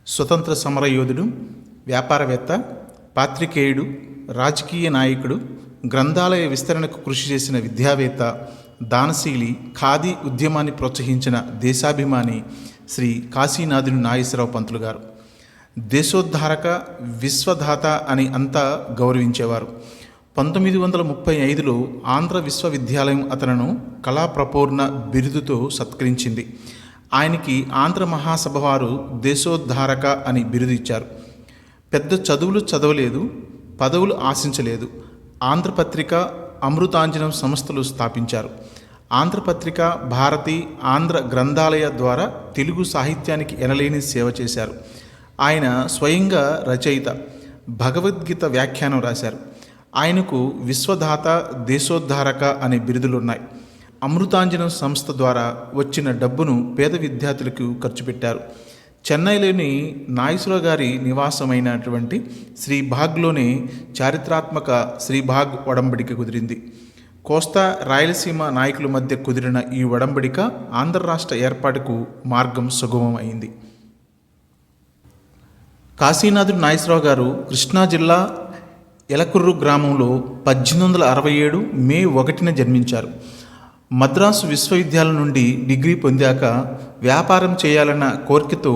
స్వతంత్ర సమరయోధుడు, వ్యాపారవేత్త, పాత్రికేయుడు, రాజకీయ నాయకుడు, గ్రంథాలయ విస్తరణకు కృషి చేసిన విద్యావేత్త, దానశీలి, ఖాదీ ఉద్యమాన్ని ప్రోత్సహించిన దేశాభిమాని శ్రీ కాశీనాథుని నాగేశ్వరరావు పంతులు గారు. దేశోద్ధారక, విశ్వధాత అని అంతా గౌరవించేవారు. 1935లో ఆంధ్ర విశ్వవిద్యాలయం అతను కళాప్రపూర్ణ బిరుదుతో సత్కరించింది. ఆయనకి ఆంధ్ర మహాసభ వారు దేశోద్ధారక అని బిరుదు ఇచ్చారు. పెద్ద చదువులు చదవలేదు, పదవులు ఆశించలేదు. ఆంధ్రపత్రిక, అమృతాంజనం సంస్థలు స్థాపించారు. ఆంధ్రపత్రిక, భారతి, ఆంధ్ర గ్రంథాలయ ద్వారా తెలుగు సాహిత్యానికి ఎనలేని సేవ చేశారు. ఆయన స్వయంగా రచయిత, భగవద్గీత వ్యాఖ్యానం రాశారు. ఆయనకు విశ్వధాత, దేశోద్ధారక అనే బిరుదులున్నాయి. అమృతాంజనం సంస్థ ద్వారా వచ్చిన డబ్బును పేద విద్యార్థులకు ఖర్చు పెట్టారు. చెన్నైలోని నాగేశ్వరరావు గారి నివాసమైనటువంటి శ్రీబాగ్లోనే చారిత్రాత్మక శ్రీబాగ్ ఒడంబడిక కుదిరింది. కోస్తా, రాయలసీమ నాయకుల మధ్య కుదిరిన ఈ ఒడంబడిక ఆంధ్ర రాష్ట్ర ఏర్పాటుకు మార్గం సుగమం అయింది. కాశీనాథుడు నాగేశ్వరరావు గారు కృష్ణా జిల్లా ఎలకుర్రు గ్రామంలో 1867 మే 1న జన్మించారు. మద్రాసు విశ్వవిద్యాలయం నుండి డిగ్రీ పొందాక వ్యాపారం చేయాలన్న కోరికతో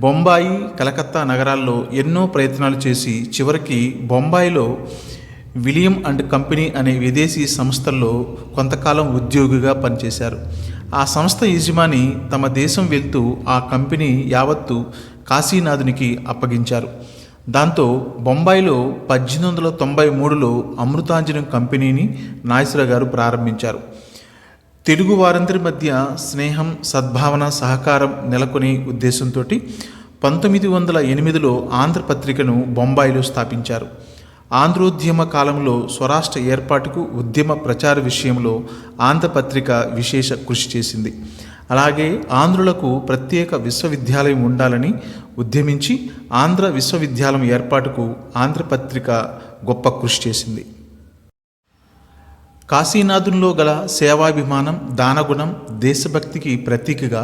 బొంబాయి, కలకత్తా నగరాల్లో ఎన్నో ప్రయత్నాలు చేసి చివరికి బొంబాయిలో విలియం అండ్ కంపెనీ అనే విదేశీ సంస్థల్లో కొంతకాలం ఉద్యోగిగా పనిచేశారు. ఆ సంస్థ యజమాని తమ దేశం వెళ్తూ ఆ కంపెనీ యావత్తు కాశీనాథునికి అప్పగించారు. దాంతో బొంబాయిలో 1893లో అమృతాంజనం కంపెనీని నాగేశ్వరరావు గారు ప్రారంభించారు. తెలుగు వారందరి మధ్య స్నేహం, సద్భావన, సహకారం నెలకొనే ఉద్దేశంతో 1908లో ఆంధ్రపత్రికను బొంబాయిలో స్థాపించారు. ఆంధ్రోద్యమ కాలంలో స్వరాష్ట్ర ఏర్పాటుకు, ఉద్యమ ప్రచార విషయంలో ఆంధ్రపత్రిక విశేష కృషి చేసింది. అలాగే ఆంధ్రులకు ప్రత్యేక విశ్వవిద్యాలయం ఉండాలని ఉద్యమించి ఆంధ్ర విశ్వవిద్యాలయం ఏర్పాటుకు ఆంధ్రపత్రిక గొప్ప కృషి చేసింది. కాశీనాథునిలో గల సేవాభిమానం, దానగుణం, దేశభక్తికి ప్రతీకగా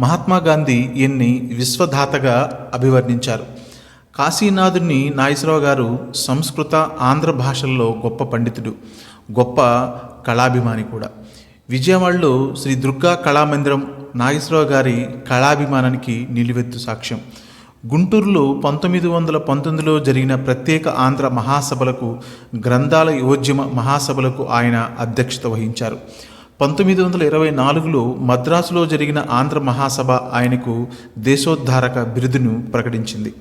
మహాత్మాగాంధీ ఈయన్ని విశ్వధాతగా అభివర్ణించారు. కాశీనాథుని నాగేశ్వరరావు గారు సంస్కృత, ఆంధ్ర భాషల్లో గొప్ప పండితుడు, గొప్ప కళాభిమాని కూడా. విజయవాడలో శ్రీ దుర్గా కళామందిరం నాగేశ్వరరావు గారి కళాభిమానానికి నిలువెత్తు సాక్ష్యం. గుంటూరులో 1919లో జరిగిన ప్రత్యేక ఆంధ్ర మహాసభలకు, గ్రంథాలయోద్యమ మహాసభలకు ఆయన అధ్యక్షత వహించారు. 1924లో మద్రాసులో జరిగిన ఆంధ్ర మహాసభ ఆయనకు దేశోద్ధారక బిరుదును ప్రకటించింది.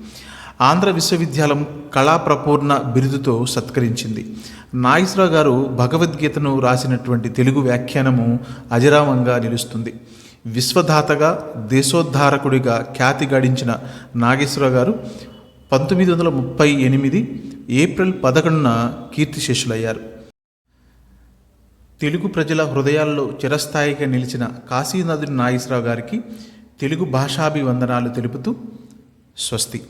ఆంధ్ర విశ్వవిద్యాలయం కళాప్రపూర్ణ బిరుదుతో సత్కరించింది. నాగేశ్వరరావు గారు భగవద్గీతను రాసినటువంటి తెలుగు వ్యాఖ్యానము అజరామంగా నిలుస్తుంది. విశ్వధాతగా, దేశోద్ధారకుడిగా ఖ్యాతి గడించిన నాగేశ్వరరావు గారు 1938 ఏప్రిల్ 11న కీర్తిశేషులయ్యారు. తెలుగు ప్రజల హృదయాల్లో చిరస్థాయిగా నిలిచిన కాశీనాథుని నాగేశ్వరరావు గారికి తెలుగు భాషాభివందనాలు తెలుపుతూ స్వస్తి.